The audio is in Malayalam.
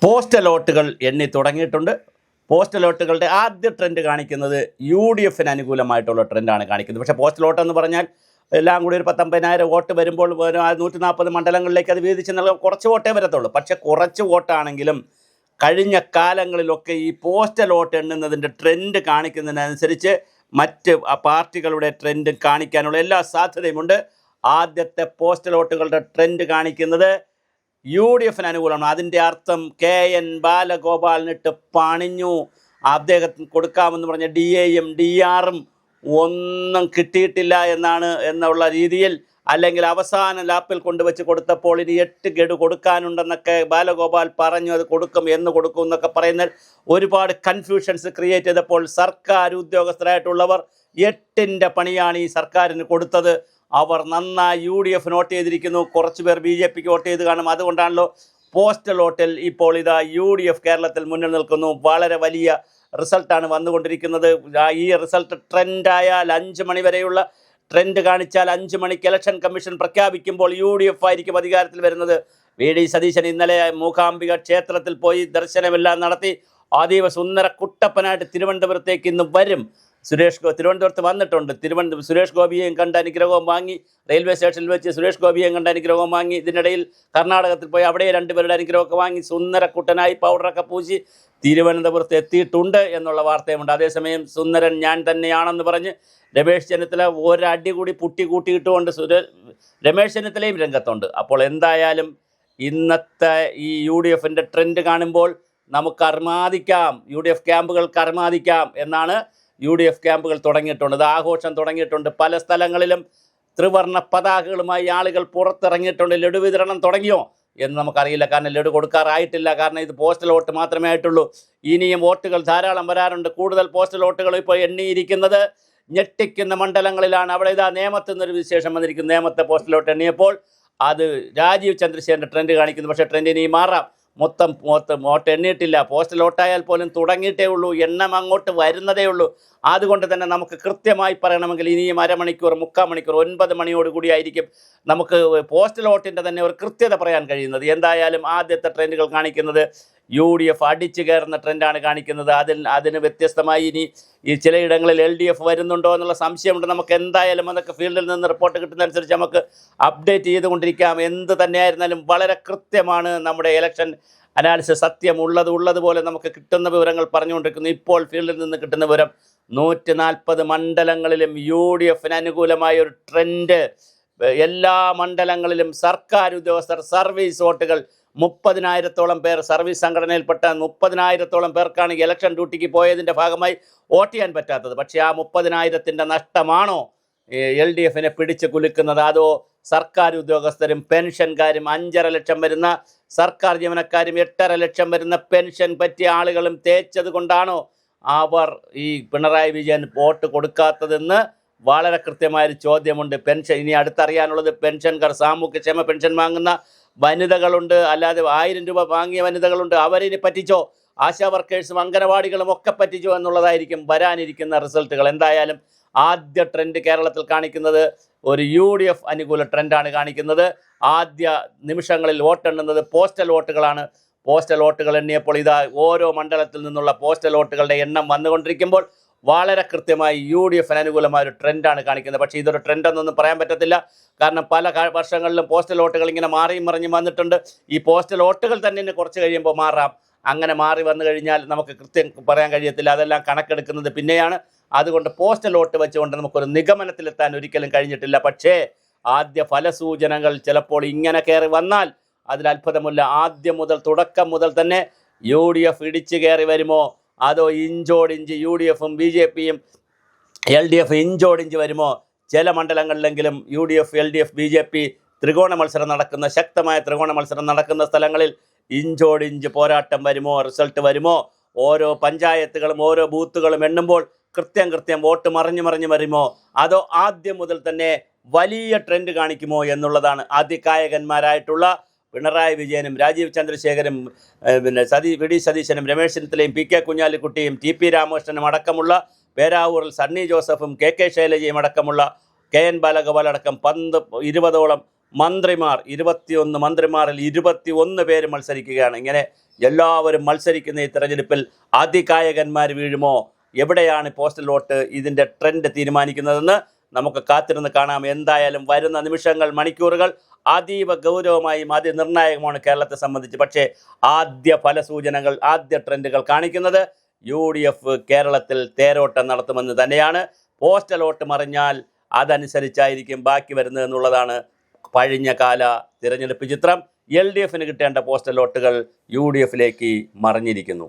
പോസ്റ്റൽ വോട്ടുകൾ എണ്ണി തുടങ്ങിയിട്ടുണ്ട്. പോസ്റ്റൽ വോട്ടുകളുടെ ആദ്യ ട്രെൻഡ് കാണിക്കുന്നത് UDF അനുകൂലമായിട്ടുള്ള ട്രെൻഡാണ് കാണിക്കുന്നത്. പക്ഷേ പോസ്റ്റൽ വോട്ട് എന്ന് പറഞ്ഞാൽ എല്ലാം കൂടി ഒരു 50,000 വോട്ട് വരുമ്പോൾ 140 മണ്ഡലങ്ങളിലേക്ക് അത് വീതിച്ച് നൽകാൻ കുറച്ച് വോട്ടേ വരത്തുള്ളൂ. പക്ഷേ കുറച്ച് വോട്ടാണെങ്കിലും കഴിഞ്ഞ കാലങ്ങളിലൊക്കെ ഈ പോസ്റ്റൽ വോട്ട് എണ്ണുന്നതിൻ്റെ ട്രെൻഡ് കാണിക്കുന്നതിനനുസരിച്ച് മറ്റ് പാർട്ടികളുടെ ട്രെൻഡ് കാണിക്കാനുള്ള എല്ലാ സാധ്യതയുമുണ്ട്. ആദ്യത്തെ പോസ്റ്റൽ വോട്ടുകളുടെ ട്രെൻഡ് കാണിക്കുന്നത് UDF അനുകൂലമാണ്. അതിൻ്റെ അർത്ഥം KN ബാലഗോപാലിനിട്ട് പണിഞ്ഞു, അദ്ദേഹത്തിന് കൊടുക്കാമെന്ന് പറഞ്ഞ DAയും DR ഒന്നും കിട്ടിയിട്ടില്ല എന്നുള്ള രീതിയിൽ, അല്ലെങ്കിൽ അവസാന ലാപ്പിൽ കൊണ്ടുവച്ച് കൊടുത്തപ്പോൾ ഇനി 8 ഗഡു കൊടുക്കാനുണ്ടെന്നൊക്കെ ബാലഗോപാൽ പറഞ്ഞു. അത് കൊടുക്കും എന്നൊക്കെ പറയുന്ന ഒരുപാട് കൺഫ്യൂഷൻസ് ക്രിയേറ്റ് ചെയ്തപ്പോൾ സർക്കാർ ഉദ്യോഗസ്ഥരായിട്ടുള്ളവർ 8ൻ്റെ പണിയാണ് ഈ സർക്കാരിന് കൊടുത്തത്. അവർ നന്നായി UDF വോട്ട് ചെയ്തിരിക്കുന്നു, കുറച്ച് പേർ BJPക്ക് വോട്ട് ചെയ്ത് കാണും. അതുകൊണ്ടാണല്ലോ പോസ്റ്റൽ വോട്ടിൽ ഇപ്പോൾ ഇതാ UDF കേരളത്തിൽ മുന്നിൽ നിൽക്കുന്നു. വളരെ വലിയ റിസൾട്ടാണ് വന്നുകൊണ്ടിരിക്കുന്നത്. ഈ റിസൾട്ട് ട്രെൻഡായാൽ 5 മണി വരെയുള്ള ട്രെൻഡ് കാണിച്ചാൽ 5 മണിക്ക് ഇലക്ഷൻ കമ്മീഷൻ പ്രഖ്യാപിക്കുമ്പോൾ UDF ആയിരിക്കും അധികാരത്തിൽ വരുന്നത്. VD സതീശൻ ഇന്നലെ മൂകാംബിക ക്ഷേത്രത്തിൽ പോയി ദർശനമെല്ലാം നടത്തി അതീവ സുന്ദര കുട്ടപ്പനായിട്ട് തിരുവനന്തപുരത്തേക്ക് ഇന്ന് വരും. തിരുവനന്തപുരത്ത് വന്നിട്ടുണ്ട്. സുരേഷ് ഗോപിയെയും കണ്ട് അനുഗ്രഹവും വാങ്ങി. റെയിൽവേ സ്റ്റേഷനിൽ വെച്ച് സുരേഷ് ഗോപിയെയും കണ്ട് അനുഗ്രഹവും വാങ്ങി. ഇതിനിടയിൽ കർണാടകത്തിൽ പോയി അവിടെ 2 പേരുടെ അനുഗ്രഹമൊക്കെ വാങ്ങി സുന്ദരക്കുട്ടനായി പൗഡറൊക്കെ പൂശി തിരുവനന്തപുരത്ത് എത്തിയിട്ടുണ്ട് എന്നുള്ള വാർത്തയുമുണ്ട്. അതേസമയം സുന്ദരൻ ഞാൻ തന്നെയാണെന്ന് പറഞ്ഞ് രമേശ് ചെന്നിത്തല ഒരടി കൂടി പുട്ടി കൂട്ടിയിട്ടുകൊണ്ട് രമേശ് ചെന്നിത്തലയും രംഗത്തുണ്ട്. അപ്പോൾ എന്തായാലും ഇന്നത്തെ ഈ UDFൻ്റെ ട്രെൻഡ് കാണുമ്പോൾ നമുക്ക് അർമാദിക്കാം, UDF ക്യാമ്പുകൾക്ക് അർമാദിക്കാം എന്നാണ്. UDF ക്യാമ്പുകൾ തുടങ്ങിയിട്ടുണ്ട്, ആഘോഷം തുടങ്ങിയിട്ടുണ്ട്. പല സ്ഥലങ്ങളിലും ത്രിവർണ്ണ പതാകകളുമായി ആളുകൾ പുറത്തിറങ്ങിയിട്ടുണ്ട്. ലഡു വിതരണം തുടങ്ങിയോ എന്ന് നമുക്കറിയില്ല, കാരണം ലഡു കൊടുക്കാറായിട്ടില്ല. കാരണം ഇത് പോസ്റ്റൽ വോട്ട് മാത്രമേ ആയിട്ടുള്ളൂ. ഇനിയും വോട്ടുകൾ ധാരാളം വരാറുണ്ട്. കൂടുതൽ പോസ്റ്റൽ വോട്ടുകൾ ഇപ്പോൾ എണ്ണിയിരിക്കുന്നത് ഞെട്ടിക്കുന്ന മണ്ഡലങ്ങളിലാണ്. അവിടെ ഇതാ നേമത്ത് നിന്നൊരു വിശേഷം വന്നിരിക്കുന്നു. നേമത്തെ പോസ്റ്റൽ വോട്ട് എണ്ണിയപ്പോൾ അത് രാജീവ് ചന്ദ്രശേഖരൻ്റെ ട്രെൻഡ് കാണിക്കുന്നു. പക്ഷേ ട്രെൻഡ് ഇനി മാറാം. മൊത്തം വോട്ട് എണ്ണിയിട്ടില്ല. പോസ്റ്റൽ വോട്ടായാൽ പോലും തുടങ്ങിയിട്ടേ ഉള്ളൂ, എണ്ണം അങ്ങോട്ട് വരുന്നതേ ഉള്ളൂ. അതുകൊണ്ട് തന്നെ നമുക്ക് കൃത്യമായി പറയണമെങ്കിൽ ഇനിയും അരമണിക്കൂർ 3/4 മണിക്കൂർ 9 മണിയോടുകൂടി ആയിരിക്കും നമുക്ക് പോസ്റ്റൽ വോട്ടിൻ്റെ തന്നെ ഒരു കൃത്യത പറയാൻ കഴിയുന്നത്. എന്തായാലും ആദ്യത്തെ ട്രെൻഡുകൾ കാണിക്കുന്നത് UDF അടിച്ചു കയറുന്ന ട്രെൻഡാണ് കാണിക്കുന്നത്. അതിന് വ്യത്യസ്തമായി ഇനി ഈ ചിലയിടങ്ങളിൽ LDF വരുന്നുണ്ടോ എന്നുള്ള സംശയമുണ്ട്. നമുക്ക് എന്തായാലും അതൊക്കെ ഫീൽഡിൽ നിന്ന് റിപ്പോർട്ട് കിട്ടുന്നതനുസരിച്ച് നമുക്ക് അപ്ഡേറ്റ് ചെയ്തുകൊണ്ടിരിക്കാം. എന്ത് തന്നെയായിരുന്നാലും വളരെ കൃത്യമാണ് നമ്മുടെ ഇലക്ഷൻ അനാലിസിസ്. സത്യം ഉള്ളതുപോലെ നമുക്ക് കിട്ടുന്ന വിവരങ്ങൾ പറഞ്ഞുകൊണ്ടിരിക്കുന്നു. ഇപ്പോൾ ഫീൽഡിൽ നിന്ന് കിട്ടുന്ന വിവരം 140 മണ്ഡലങ്ങളിലും UDFന് അനുകൂലമായ ഒരു ട്രെൻഡ്. എല്ലാ മണ്ഡലങ്ങളിലും സർക്കാർ ഉദ്യോഗസ്ഥർ സർവീസ് വോട്ടുകൾ 30,000-ഓളം പേർ സർവീസ് സംഘടനയിൽപ്പെട്ട 30,000-ഓളം പേർക്കാണ് ഇലക്ഷൻ ഡ്യൂട്ടിക്ക് പോയതിൻ്റെ ഭാഗമായി വോട്ട് ചെയ്യാൻ പറ്റാത്തത്. പക്ഷേ ആ 30,000-ൻ്റെ നഷ്ടമാണോ LDFനെ പിടിച്ച് കുലുക്കുന്നത്? അതോ സർക്കാർ ഉദ്യോഗസ്ഥരും പെൻഷൻകാരും 5.5 ലക്ഷം വരുന്ന സർക്കാർ ജീവനക്കാരും 8.5 ലക്ഷം വരുന്ന പെൻഷൻ പറ്റിയ ആളുകളും തേച്ചത് കൊണ്ടാണോ അവർ ഈ പിണറായി വിജയൻ വോട്ട് കൊടുക്കാത്തതെന്ന് വളരെ കൃത്യമായൊരു ചോദ്യമുണ്ട്. പെൻഷൻ ഇനി അടുത്തറിയാനുള്ളത് പെൻഷൻകാർ, സാമൂഹ്യക്ഷേമ പെൻഷൻ വാങ്ങുന്ന വനിതകളുണ്ട്, അല്ലാതെ 1000 രൂപ വാങ്ങിയ വനിതകളുണ്ട്. അവരിനി പറ്റിച്ചോ? ആശാ വർക്കേഴ്സും അംഗനവാടികളും ഒക്കെ പറ്റിച്ചോ എന്നുള്ളതായിരിക്കും വരാനിരിക്കുന്ന റിസൾട്ടുകൾ. എന്തായാലും ആദ്യ ട്രെൻഡ് കേരളത്തിൽ കാണിക്കുന്നത് ഒരു UDF അനുകൂല ട്രെൻഡാണ് കാണിക്കുന്നത്. ആദ്യ നിമിഷങ്ങളിൽ വോട്ടെണ്ണുന്നത് പോസ്റ്റൽ വോട്ടുകളാണ്. പോസ്റ്റൽ വോട്ടുകൾ എണ്ണിയപ്പോൾ ഇതാ ഓരോ മണ്ഡലത്തിൽ നിന്നുള്ള പോസ്റ്റൽ വോട്ടുകളുടെ എണ്ണം വന്നുകൊണ്ടിരിക്കുമ്പോൾ വളരെ കൃത്യമായി UDFന് അനുകൂലമായ ഒരു ട്രെൻഡാണ് കാണിക്കുന്നത്. പക്ഷേ ഇതൊരു ട്രെൻഡെന്നൊന്നും പറയാൻ പറ്റത്തില്ല. കാരണം പല വർഷങ്ങളിലും പോസ്റ്റൽ വോട്ടുകൾ ഇങ്ങനെ മാറിയും മറിഞ്ഞും വന്നിട്ടുണ്ട്. ഈ പോസ്റ്റൽ വോട്ടുകൾ തന്നെ കുറച്ച് കഴിയുമ്പോൾ മാറാം. അങ്ങനെ മാറി വന്നു കഴിഞ്ഞാൽ നമുക്ക് കൃത്യം പറയാൻ കഴിയത്തില്ല. അതെല്ലാം കണക്കെടുക്കുന്നത് പിന്നെയാണ്. അതുകൊണ്ട് പോസ്റ്റൽ വോട്ട് വെച്ചുകൊണ്ട് നമുക്കൊരു നിഗമനത്തിലെത്താൻ ഒരിക്കലും കഴിഞ്ഞിട്ടില്ല. പക്ഷേ ആദ്യ ഫലസൂചനകൾ ചിലപ്പോൾ ഇങ്ങനെ കയറി വന്നാൽ അതിൽ അത്ഭുതമില്ല. ആദ്യം മുതൽ തുടക്കം മുതൽ തന്നെ UDF ഇടിച്ചു കയറി വരുമോ, അതോ ഇഞ്ചോടിഞ്ച് UDFും BJPയും LDF ഇഞ്ചോടിഞ്ച് വരുമോ? ചില മണ്ഡലങ്ങളിലെങ്കിലും UDF LDF BJP ത്രികോണ മത്സരം നടക്കുന്ന, ശക്തമായ ത്രികോണ മത്സരം നടക്കുന്ന സ്ഥലങ്ങളിൽ ഇഞ്ചോടിഞ്ച് പോരാട്ടം വരുമോ, റിസൾട്ട് വരുമോ? ഓരോ പഞ്ചായത്തുകളും ഓരോ ബൂത്തുകളും എണ്ണുമ്പോൾ കൃത്യം വോട്ട് മറിഞ്ഞു വരുമോ? അതോ ആദ്യം മുതൽ തന്നെ വലിയ ട്രെൻഡ് കാണിക്കുമോ എന്നുള്ളതാണ്. അതികായകന്മാരായിട്ടുള്ള പിണറായി വിജയനും രാജീവ് ചന്ദ്രശേഖരും VD സതീശനും രമേശ് ചെന്നിത്തലയും PK കുഞ്ഞാലിക്കുട്ടിയും TP രാമകൃഷ്ണനും അടക്കമുള്ള പേരാവൂരിൽ സണ്ണി ജോസഫും KK ശൈലജയും അടക്കമുള്ള KN ബാലഗോപാൽ അടക്കം 20ഓളം മന്ത്രിമാർ 21 മന്ത്രിമാരിൽ 21 പേര് മത്സരിക്കുകയാണ്. ഇങ്ങനെ എല്ലാവരും മത്സരിക്കുന്ന ഈ തെരഞ്ഞെടുപ്പിൽ അതികായകന്മാർ വീഴുമോ? എവിടെയാണ് പോസ്റ്റൽ വോട്ട് ഇതിൻ്റെ ട്രെൻഡ് തീരുമാനിക്കുന്നതെന്ന് നമുക്ക് കാത്തിരുന്ന് കാണാം. എന്തായാലും വരുന്ന നിമിഷങ്ങൾ, മണിക്കൂറുകൾ അതീവ ഗൗരവമായും അതിനിർണായകമാണ് കേരളത്തെ സംബന്ധിച്ച്. പക്ഷേ ആദ്യ ഫലസൂചനകൾ, ആദ്യ ട്രെൻഡുകൾ കാണിക്കുന്നത് UDF കേരളത്തിൽ തേരോട്ടം നടത്തുമെന്ന് തന്നെയാണ്. പോസ്റ്റൽ വോട്ട് മറിഞ്ഞാൽ അതനുസരിച്ചായിരിക്കും ബാക്കി വരുന്നത് എന്നുള്ളതാണ് പഴഞ്ഞ കാല തിരഞ്ഞെടുപ്പ് ചിത്രം. LDFന് കിട്ടേണ്ട പോസ്റ്റൽ വോട്ടുകൾ UDFിലേക്ക് മറിഞ്ഞിരിക്കുന്നു.